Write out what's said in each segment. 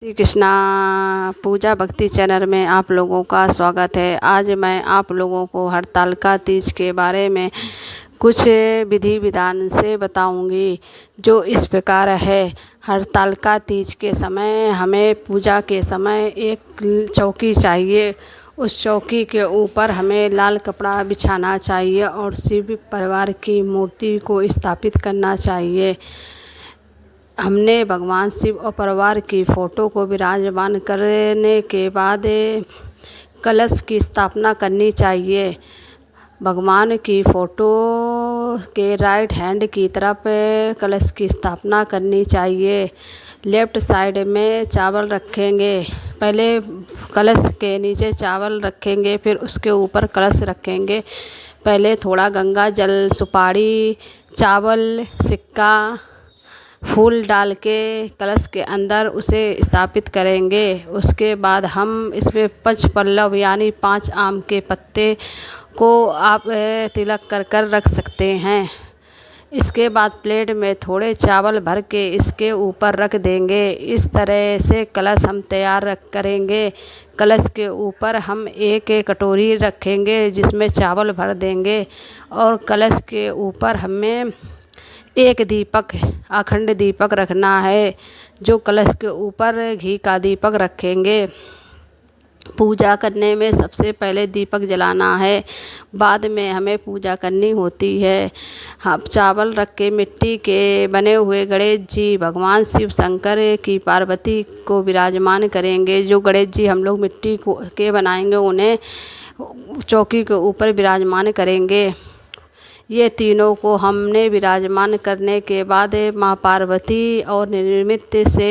श्री कृष्णा पूजा भक्ति चैनल में आप लोगों का स्वागत है। आज मैं आप लोगों को हरतालिका तीज के बारे में कुछ विधि विधान से बताऊंगी, जो इस प्रकार है। हरतालिका तीज के समय हमें पूजा के समय एक चौकी चाहिए। उस चौकी के ऊपर हमें लाल कपड़ा बिछाना चाहिए और शिव परिवार की मूर्ति को स्थापित करना चाहिए। हमने भगवान शिव और परिवार की फ़ोटो को विराजमान करने के बाद कलश की स्थापना करनी चाहिए। भगवान की फ़ोटो के राइट हैंड की तरफ कलश की स्थापना करनी चाहिए। लेफ़्ट साइड में चावल रखेंगे। पहले कलश के नीचे चावल रखेंगे, फिर उसके ऊपर कलश रखेंगे। पहले थोड़ा गंगा जल, सुपारी, चावल, सिक्का, फूल डाल के कलश के अंदर उसे स्थापित करेंगे। उसके बाद हम इसमें पंचपल्लव यानी 5 आम के पत्ते को आप तिलक कर कर रख सकते हैं। इसके बाद प्लेट में थोड़े चावल भर के इसके ऊपर रख देंगे। इस तरह से कलश हम तैयार करेंगे। कलश के ऊपर हम एक कटोरी रखेंगे जिसमें चावल भर देंगे और कलश के ऊपर हमें एक दीपक, अखंड दीपक रखना है, जो कलश के ऊपर घी का दीपक रखेंगे। पूजा करने में सबसे पहले दीपक जलाना है, बाद में हमें पूजा करनी होती है। हम चावल रख के मिट्टी के बने हुए गणेश जी, भगवान शिव शंकर की पार्वती को विराजमान करेंगे। जो गणेश जी हम लोग मिट्टी के बनाएंगे उन्हें चौकी के ऊपर विराजमान करेंगे। ये तीनों को हमने विराजमान करने के बाद माँ पार्वती और निर्मित से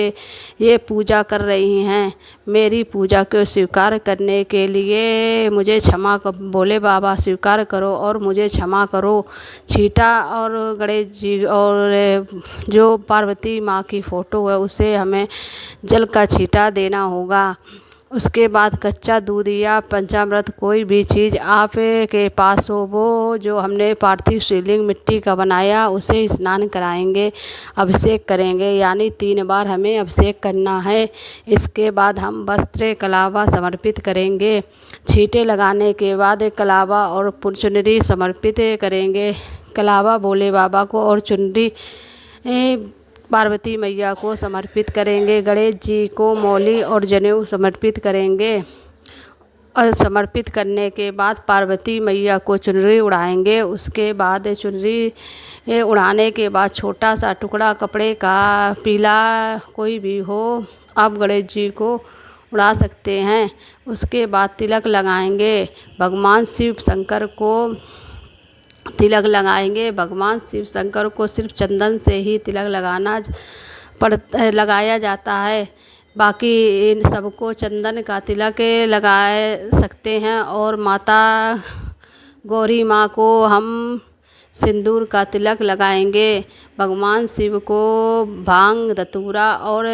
ये पूजा कर रही हैं। मेरी पूजा को स्वीकार करने के लिए मुझे क्षमा भोले बाबा स्वीकार करो और मुझे क्षमा करो। छीटा और गणेश जी और जो पार्वती माँ की फ़ोटो है उसे हमें जल का छीटा देना होगा। उसके बाद कच्चा दूध या पंचामृत कोई भी चीज़ आप के पास हो, वो जो हमने पार्थिव शिवलिंग मिट्टी का बनाया उसे स्नान कराएंगे, अभिषेक करेंगे, यानी 3 बार हमें अभिषेक करना है। इसके बाद हम वस्त्र कलावा समर्पित करेंगे। छींटे लगाने के बाद कलावा और चुनरी समर्पित करेंगे। कलावा भोले बाबा को और चुनरी पार्वती मैया को समर्पित करेंगे। गणेश जी को मौली और जनेऊ समर्पित करेंगे और समर्पित करने के बाद पार्वती मैया को चुनरी उड़ाएंगे। उसके बाद चुनरी उड़ाने के बाद छोटा सा टुकड़ा कपड़े का पीला कोई भी हो आप गणेश जी को उड़ा सकते हैं। उसके बाद तिलक लगाएंगे। भगवान शिव शंकर को तिलक लगाएंगे। भगवान शिव शंकर को सिर्फ चंदन से ही तिलक लगाया जाता है। बाकी इन सबको चंदन का तिलक लगा सकते हैं और माता गौरी माँ को हम सिंदूर का तिलक लगाएंगे। भगवान शिव को भांग, धतूरा और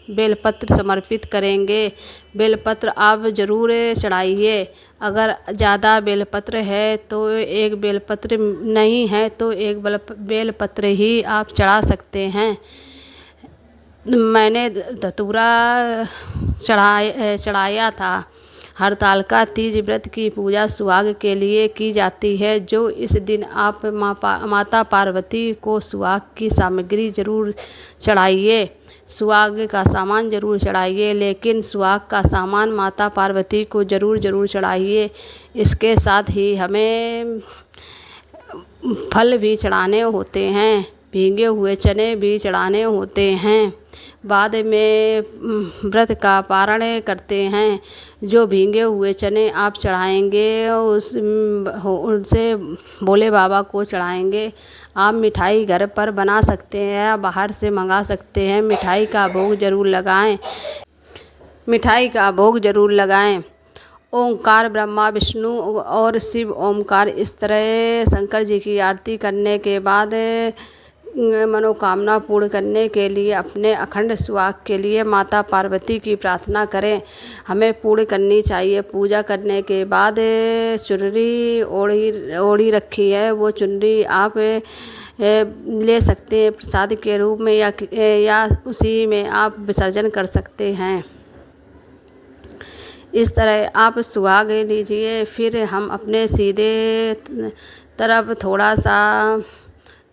बेलपत्र समर्पित करेंगे। बेलपत्र आप ज़रूर चढ़ाइए। अगर ज़्यादा बेलपत्र है तो एक बेलपत्र, नहीं है तो एक बेलपत्र ही आप चढ़ा सकते हैं। मैंने धतूरा चढ़ाया था। हरतालिका तीज व्रत की पूजा सुहाग के लिए की जाती है, जो इस दिन आप माता पार्वती को सुहाग की सामग्री ज़रूर चढ़ाइए। सुहाग का सामान ज़रूर चढ़ाइए, लेकिन सुहाग का सामान माता पार्वती को ज़रूर चढ़ाइए। इसके साथ ही हमें फल भी चढ़ाने होते हैं, भीगे हुए चने भी चढ़ाने होते हैं। बाद में व्रत का पारण करते हैं। जो भीगे हुए चने आप चढ़ाएंगे उनसे भोले बाबा को चढ़ाएंगे। आप मिठाई घर पर बना सकते हैं या बाहर से मंगा सकते हैं। मिठाई का भोग ज़रूर लगाएं। ओंकार ब्रह्मा विष्णु और शिव ओंकार, इस तरह शंकर जी की आरती करने के बाद मनोकामना पूर्ण करने के लिए अपने अखंड सुहाग के लिए माता पार्वती की प्रार्थना करें, हमें पूर्ण करनी चाहिए। पूजा करने के बाद चुनरी ओढ़ी रखी है, वो चुनरी आप ले सकते हैं प्रसाद के रूप में, या उसी में आप विसर्जन कर सकते हैं। इस तरह आप सुहाग लीजिए। फिर हम अपने सीधे तरफ थोड़ा सा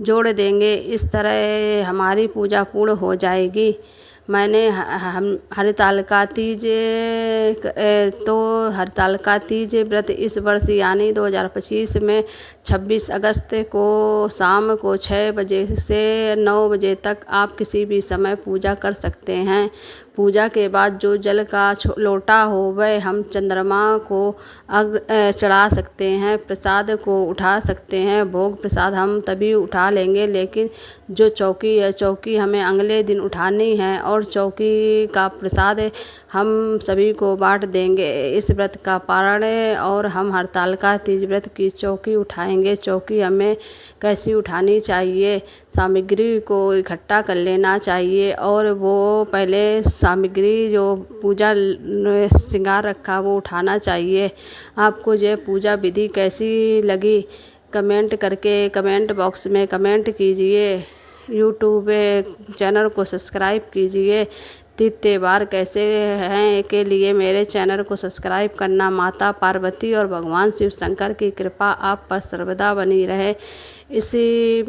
जोड़ देंगे। इस तरह हमारी पूजा पूर्ण हो जाएगी। मैंने हम हरतालिका तीज तो हरतालिका तीज व्रत इस वर्ष यानी 2025 में 26 अगस्त को शाम को 6 बजे से 9 बजे तक आप किसी भी समय पूजा कर सकते हैं। पूजा के बाद जो जल का लोटा हो वह हम चंद्रमा को चढ़ा सकते हैं, प्रसाद को उठा सकते हैं। भोग प्रसाद हम तभी उठा लेंगे, लेकिन जो चौकी है, चौकी हमें अगले दिन उठानी है और चौकी का प्रसाद हम सभी को बांट देंगे। इस व्रत का पारण और हम हरतालिका तीज व्रत की चौकी उठाएंगे। चौकी हमें कैसी उठानी चाहिए, सामग्री को इकट्ठा कर लेना चाहिए और वो पहले सामग्री जो पूजा श्रृंगार रखा वो उठाना चाहिए। आपको ये पूजा विधि कैसी लगी कमेंट करके कमेंट बॉक्स में कमेंट कीजिए। यूट्यूब चैनल को सब्सक्राइब कीजिए। त्योहार कैसे हैं के लिए मेरे चैनल को सब्सक्राइब करना। माता पार्वती और भगवान शिव शंकर की कृपा आप पर सर्वदा बनी रहे, इसी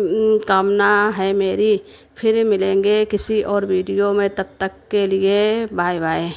कामना है मेरी। फिर मिलेंगे किसी और वीडियो में, तब तक के लिए बाय बाय।